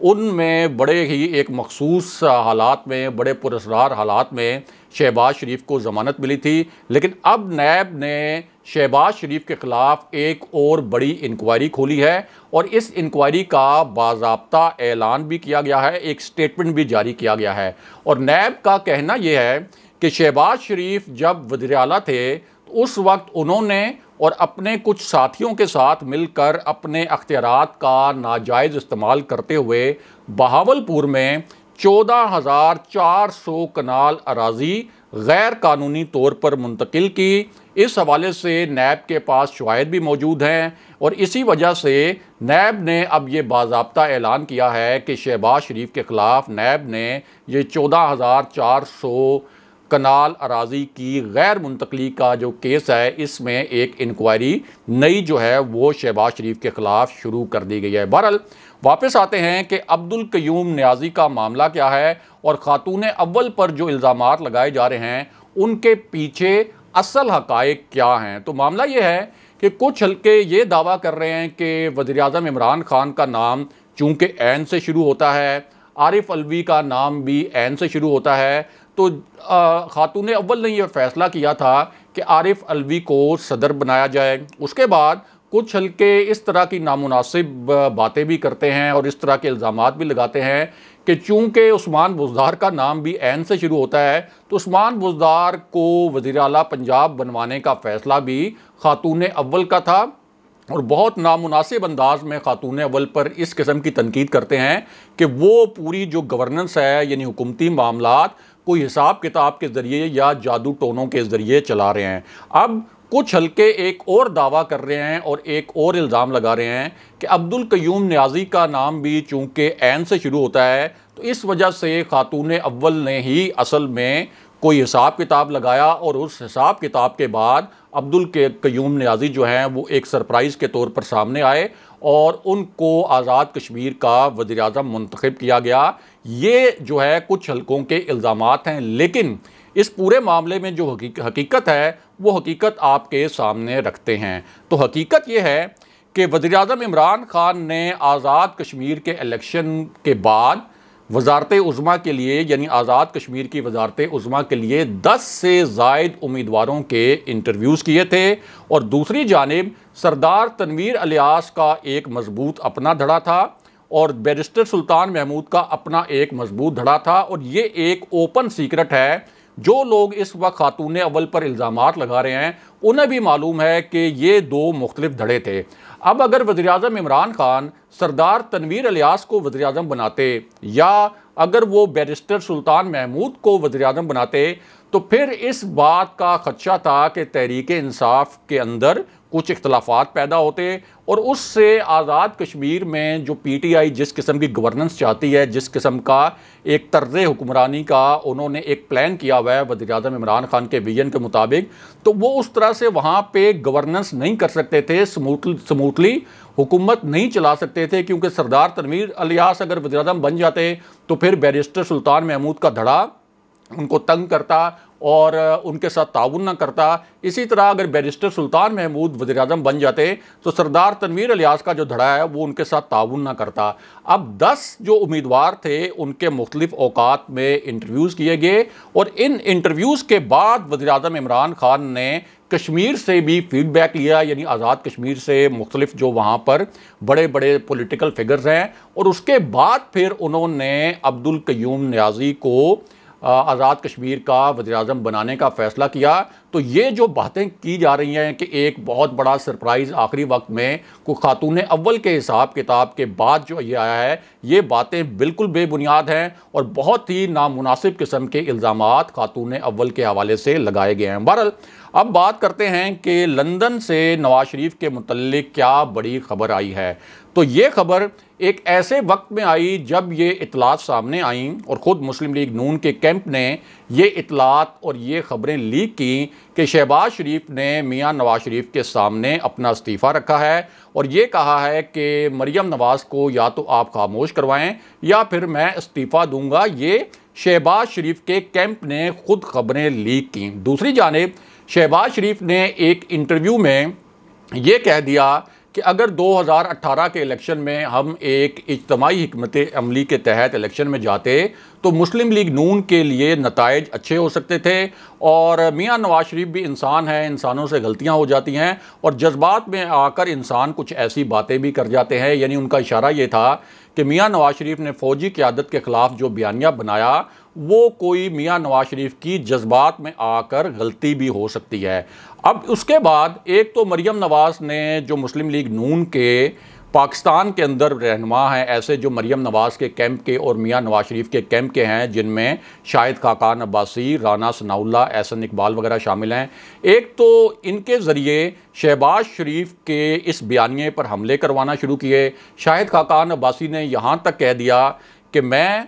ان میں بڑے ہی ایک مخصوص حالات میں، بڑے پراسرار حالات میں شہباز شریف کو ضمانت ملی تھی، لیکن اب نیب نے شہباز شریف کے خلاف ایک اور بڑی انکوائری کھولی ہے، اور اس انکوائری کا باضابطہ اعلان بھی کیا گیا ہے، ایک سٹیٹمنٹ بھی جاری کیا گیا ہے۔ اور نیب کا کہنا یہ ہے کہ شہباز شریف جب وزیر اعلیٰ تھے تو اس وقت انہوں نے اور اپنے کچھ ساتھیوں کے ساتھ مل کر اپنے اختیارات کا ناجائز استعمال کرتے ہوئے بہاولپور میں 14,400 کنال اراضی غیر قانونی طور پر منتقل کی۔ اس حوالے سے نیب کے پاس شواہد بھی موجود ہیں، اور اسی وجہ سے نیب نے اب یہ باضابطہ اعلان کیا ہے کہ شہباز شریف کے خلاف نیب نے یہ 14,400 کنال اراضی کی غیر منتقلی کا جو کیس ہے، اس میں ایک انکوائری نئی جو ہے وہ شہباز شریف کے خلاف شروع کر دی گئی ہے۔ بہرحال واپس آتے ہیں کہ عبدالقیوم نیازی کا معاملہ کیا ہے، اور خاتون اول پر جو الزامات لگائے جا رہے ہیں ان کے پیچھے اصل حقائق کیا ہیں۔ تو معاملہ یہ ہے کہ کچھ حلقے یہ دعویٰ کر رہے ہیں کہ وزیر اعظم عمران خان کا نام چونکہ عین سے شروع ہوتا ہے، عارف علوی کا نام بھی عین سے شروع ہوتا ہے، تو خاتون اول نے یہ فیصلہ کیا تھا کہ عارف علوی کو صدر بنایا جائے۔ اس کے بعد کچھ حلقے اس طرح کی نامناسب باتیں بھی کرتے ہیں اور اس طرح کے الزامات بھی لگاتے ہیں کہ چونکہ عثمان بزدار کا نام بھی عین سے شروع ہوتا ہے تو عثمان بزدار کو وزیر اعلیٰ پنجاب بنوانے کا فیصلہ بھی خاتون اول کا تھا، اور بہت نامناسب انداز میں خاتون اول پر اس قسم کی تنقید کرتے ہیں کہ وہ پوری جو گورننس ہے، یعنی حکومتی معاملات، کوئی حساب کتاب کے ذریعے یا جادو ٹونوں کے ذریعے چلا رہے ہیں۔ اب کچھ حلقے ایک اور دعویٰ کر رہے ہیں اور ایک اور الزام لگا رہے ہیں کہ عبدالقیوم نیازی کا نام بھی چونکہ عین سے شروع ہوتا ہے تو اس وجہ سے خاتون اول نے ہی اصل میں کوئی حساب کتاب لگایا، اور اس حساب کتاب کے بعد عبدالقیوم نیازی جو ہیں وہ ایک سرپرائز کے طور پر سامنے آئے اور ان کو آزاد کشمیر کا وزیر اعظم منتخب کیا گیا۔ یہ جو ہے کچھ حلقوں کے الزامات ہیں، لیکن اس پورے معاملے میں جو حقیقت ہے وہ حقیقت آپ کے سامنے رکھتے ہیں۔ تو حقیقت یہ ہے کہ وزیر اعظم عمران خان نے آزاد کشمیر کے الیکشن کے بعد وزارت عظمیٰ کے لیے، یعنی آزاد کشمیر کی وزارت عظمیٰ کے لیے 10 سے زائد امیدواروں کے انٹرویوز کیے تھے، اور دوسری جانب سردار تنویر الیاس کا ایک مضبوط اپنا دھڑا تھا اور بیرسٹر سلطان محمود کا اپنا ایک مضبوط دھڑا تھا، اور یہ ایک اوپن سیکرٹ ہے۔ جو لوگ اس وقت خاتون اول پر الزامات لگا رہے ہیں انہیں بھی معلوم ہے کہ یہ دو مختلف دھڑے تھے۔ اب اگر وزیر اعظم عمران خان سردار تنویر الیاس کو وزیر اعظم بناتے یا اگر وہ بیرسٹر سلطان محمود کو وزیر اعظم بناتے تو پھر اس بات کا خدشہ تھا کہ تحریک انصاف کے اندر کچھ اختلافات پیدا ہوتے، اور اس سے آزاد کشمیر میں جو پی ٹی آئی جس قسم کی گورننس چاہتی ہے، جس قسم کا ایک طرز حکمرانی کا انہوں نے ایک پلان کیا ہوا ہے وزیر اعظم عمران خان کے ویژن کے مطابق، تو وہ اس طرح سے وہاں پہ گورننس نہیں کر سکتے تھے، سموتھلی حکومت نہیں چلا سکتے تھے، کیونکہ سردار تنویر الیاس اگر وزیر اعظم بن جاتے تو پھر بیرسٹر سلطان محمود کا دھڑا ان کو تنگ کرتا اور ان کے ساتھ تعاون نہ کرتا۔ اسی طرح اگر بیرسٹر سلطان محمود وزیر اعظم بن جاتے تو سردار تنویر الیاس کا جو دھڑا ہے وہ ان کے ساتھ تعاون نہ کرتا۔ اب 10 جو امیدوار تھے ان کے مختلف اوقات میں انٹرویوز کیے گئے، اور ان انٹرویوز کے بعد وزیر اعظم عمران خان نے کشمیر سے بھی فیڈ بیک لیا، یعنی آزاد کشمیر سے مختلف جو وہاں پر بڑے بڑے پولیٹیکل فگرز ہیں، اور اس کے بعد پھر انہوں نے عبدالقیوم نیازی کو آزاد کشمیر کا وزیر اعظم بنانے کا فیصلہ کیا۔ تو یہ جو باتیں کی جا رہی ہیں کہ ایک بہت بڑا سرپرائز آخری وقت میں کوئی خاتون اول کے حساب کتاب کے بعد جو یہ آیا ہے، یہ باتیں بالکل بے بنیاد ہیں اور بہت ہی نامناسب قسم کے الزامات خاتون اول کے حوالے سے لگائے گئے ہیں۔ بہرحال اب بات کرتے ہیں کہ لندن سے نواز شریف کے متعلق کیا بڑی خبر آئی ہے۔ تو یہ خبر ایک ایسے وقت میں آئی جب یہ اطلاعات سامنے آئیں اور خود مسلم لیگ نون کے کیمپ نے یہ اطلاعات اور یہ خبریں لیک کی کہ شہباز شریف نے میاں نواز شریف کے سامنے اپنا استعفیٰ رکھا ہے اور یہ کہا ہے کہ مریم نواز کو یا تو آپ خاموش کروائیں یا پھر میں استعفیٰ دوں گا۔ یہ شہباز شریف کے کیمپ نے خود خبریں لیک کی۔ دوسری جانب شہباز شریف نے ایک انٹرویو میں یہ کہہ دیا کہ اگر 2018 کے الیکشن میں ہم ایک اجتماعی حکمت عملی کے تحت الیکشن میں جاتے تو مسلم لیگ نون کے لیے نتائج اچھے ہو سکتے تھے، اور میاں نواز شریف بھی انسان ہیں، انسانوں سے غلطیاں ہو جاتی ہیں، اور جذبات میں آ کر انسان کچھ ایسی باتیں بھی کر جاتے ہیں۔ یعنی ان کا اشارہ یہ تھا کہ میاں نواز شریف نے فوجی قیادت کے خلاف جو بیانیہ بنایا وہ کوئی میاں نواز شریف کی جذبات میں آ کر غلطی بھی ہو سکتی ہے۔ اب اس کے بعد ایک تو مریم نواز نے جو مسلم لیگ نون کے پاکستان کے اندر رہنما ہیں، ایسے جو مریم نواز کے کیمپ کے اور میاں نواز شریف کے کیمپ کے ہیں، جن میں شاہد خاقان عباسی، رانا ثناء اللہ، احسن اقبال وغیرہ شامل ہیں، ایک تو ان کے ذریعے شہباز شریف کے اس بیانیے پر حملے کروانا شروع کیے۔ شاہد خاقان عباسی نے یہاں تک کہہ دیا کہ میں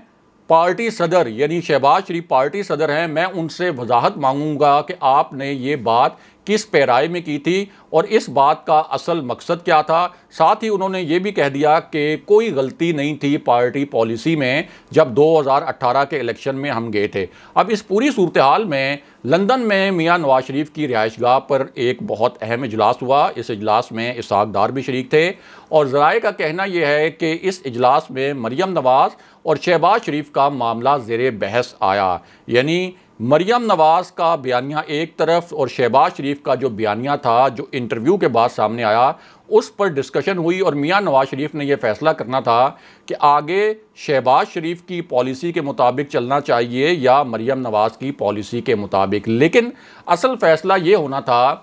پارٹی صدر، یعنی شہباز شریف پارٹی صدر ہیں، میں ان سے وضاحت مانگوں گا کہ آپ نے یہ بات کس پیرائی میں کی تھی اور اس بات کا اصل مقصد کیا تھا۔ ساتھ ہی انہوں نے یہ بھی کہہ دیا کہ کوئی غلطی نہیں تھی پارٹی پالیسی میں جب 2018 کے الیکشن میں ہم گئے تھے۔ اب اس پوری صورتحال میں لندن میں میاں نواز شریف کی رہائش گاہ پر ایک بہت اہم اجلاس ہوا۔ اس اجلاس میں اسحاق ڈار بھی شریک تھے، اور ذرائع کا کہنا یہ ہے کہ اس اجلاس میں مریم نواز اور شہباز شریف کا معاملہ زیر بحث آیا۔ یعنی مریم نواز کا بیانیہ ایک طرف اور شہباز شریف کا جو بیانیہ تھا جو انٹرویو کے بعد سامنے آیا اس پر ڈسکشن ہوئی، اور میاں نواز شریف نے یہ فیصلہ کرنا تھا کہ آگے شہباز شریف کی پالیسی کے مطابق چلنا چاہیے یا مریم نواز کی پالیسی کے مطابق۔ لیکن اصل فیصلہ یہ ہونا تھا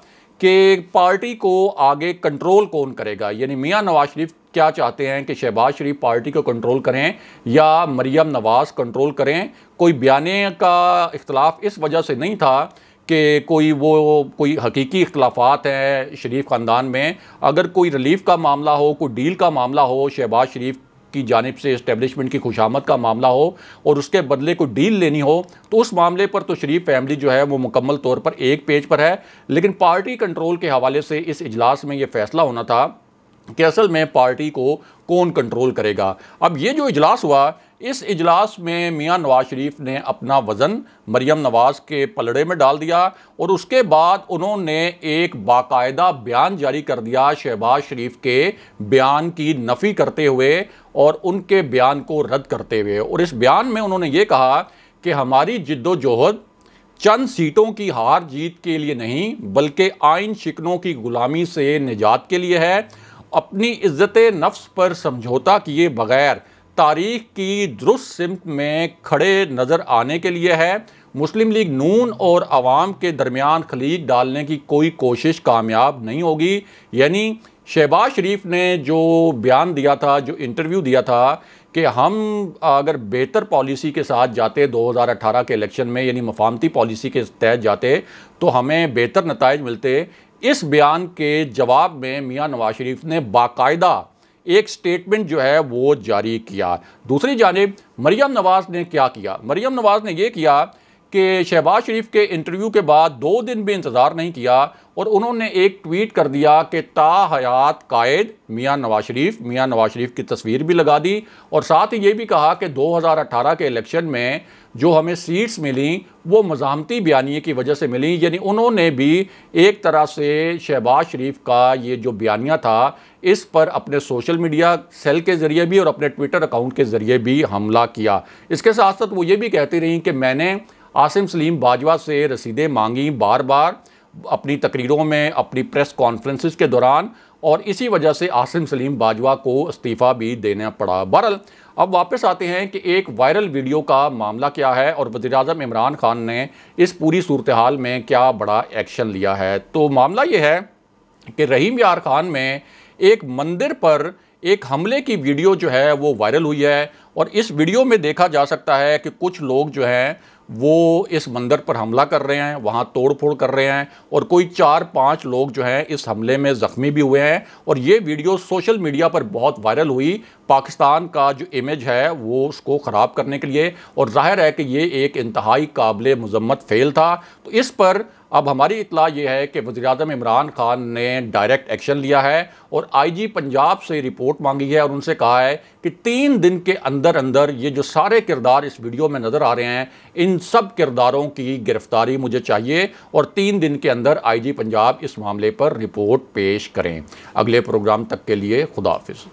کہ پارٹی کو آگے کنٹرول کون کرے گا، یعنی میاں نواز شریف کیا چاہتے ہیں کہ شہباز شریف پارٹی کو کنٹرول کریں یا مریم نواز کنٹرول کریں۔ کوئی بیانیے کا اختلاف اس وجہ سے نہیں تھا کہ کوئی حقیقی اختلافات ہیں شریف خاندان میں۔ اگر کوئی ریلیف کا معاملہ ہو، کوئی ڈیل کا معاملہ ہو، شہباز شریف کی جانب سے اسٹیبلشمنٹ کی خوشامد کا معاملہ ہو اور اس کے بدلے کوئی ڈیل لینی ہو، تو اس معاملے پر تو شریف فیملی جو ہے وہ مکمل طور پر ایک پیج پر ہے۔ لیکن پارٹی کنٹرول کے حوالے سے اس اجلاس میں یہ فیصلہ ہونا تھا کہ اصل میں پارٹی کو کون کنٹرول کرے گا۔ اب یہ جو اجلاس ہوا، اس اجلاس میں میاں نواز شریف نے اپنا وزن مریم نواز کے پلڑے میں ڈال دیا، اور اس کے بعد انہوں نے ایک باقاعدہ بیان جاری کر دیا شہباز شریف کے بیان کی نفی کرتے ہوئے اور ان کے بیان کو رد کرتے ہوئے۔ اور اس بیان میں انہوں نے یہ کہا کہ ہماری جد و جہد چند سیٹوں کی ہار جیت کے لیے نہیں بلکہ آئین شکنوں کی غلامی سے نجات کے لیے ہے، اپنی عزت نفس پر سمجھوتا کیے بغیر تاریخ کی درست سمت میں کھڑے نظر آنے کے لیے ہے۔ مسلم لیگ نون اور عوام کے درمیان خلیج ڈالنے کی کوئی کوشش کامیاب نہیں ہوگی۔ یعنی شہباز شریف نے جو بیان دیا تھا، جو انٹرویو دیا تھا کہ ہم اگر بہتر پالیسی کے ساتھ جاتے 2018 کے الیکشن میں، یعنی مفاہمتی پالیسی کے تحت جاتے تو ہمیں بہتر نتائج ملتے، اس بیان کے جواب میں میاں نواز شریف نے باقاعدہ ایک سٹیٹمنٹ جو ہے وہ جاری کیا۔ دوسری جانب مریم نواز نے کیا کیا؟ مریم نواز نے یہ کیا کہ شہباز شریف کے انٹرویو کے بعد 2 دن بھی انتظار نہیں کیا، اور انہوں نے ایک ٹویٹ کر دیا کہ تا حیات قائد میاں نواز شریف کی تصویر بھی لگا دی، اور ساتھ ہی یہ بھی کہا کہ 2018 کے الیکشن میں جو ہمیں سیٹس ملیں وہ مزاحمتی بیانیے کی وجہ سے ملیں۔ یعنی انہوں نے بھی ایک طرح سے شہباز شریف کا یہ جو بیانیہ تھا اس پر اپنے سوشل میڈیا سیل کے ذریعے بھی اور اپنے ٹویٹر اکاؤنٹ کے ذریعے بھی حملہ کیا۔ اس کے ساتھ ساتھ وہ یہ بھی کہتی رہیں کہ میں نے عاصم سلیم باجوہ سے رسیدیں مانگیں بار بار اپنی تقریروں میں، اپنی پریس کانفرنسز کے دوران، اور اسی وجہ سے عاصم سلیم باجوہ کو استعفیٰ بھی دینا پڑا۔ بہرحال اب واپس آتے ہیں کہ ایک وائرل ویڈیو کا معاملہ کیا ہے اور وزیراعظم عمران خان نے اس پوری صورتحال میں کیا بڑا ایکشن لیا ہے۔ تو معاملہ یہ ہے کہ رحیم یار خان میں ایک مندر پر ایک حملے کی ویڈیو جو ہے وہ وائرل ہوئی ہے، اور اس ویڈیو میں دیکھا جا سکتا ہے کہ کچھ لوگ جو ہیں وہ اس مندر پر حملہ کر رہے ہیں، وہاں توڑ پھوڑ کر رہے ہیں، اور کوئی 4-5 لوگ جو ہیں اس حملے میں زخمی بھی ہوئے ہیں، اور یہ ویڈیو سوشل میڈیا پر بہت وائرل ہوئی پاکستان کا جو امیج ہے وہ اس کو خراب کرنے کے لیے، اور ظاہر ہے کہ یہ ایک انتہائی قابل مذمت فعل تھا۔ تو اس پر اب ہماری اطلاع یہ ہے کہ وزیراعظم عمران خان نے ڈائریکٹ ایکشن لیا ہے اور آئی جی پنجاب سے رپورٹ مانگی ہے، اور ان سے کہا ہے کہ 3 دن کے اندر اندر اندر یہ جو سارے کردار اس ویڈیو میں نظر آ رہے ہیں، ان سب کرداروں کی گرفتاری مجھے چاہیے، اور 3 دن کے اندر آئی جی پنجاب اس معاملے پر رپورٹ پیش کریں۔ اگلے پروگرام تک کے لیے خدا حافظ۔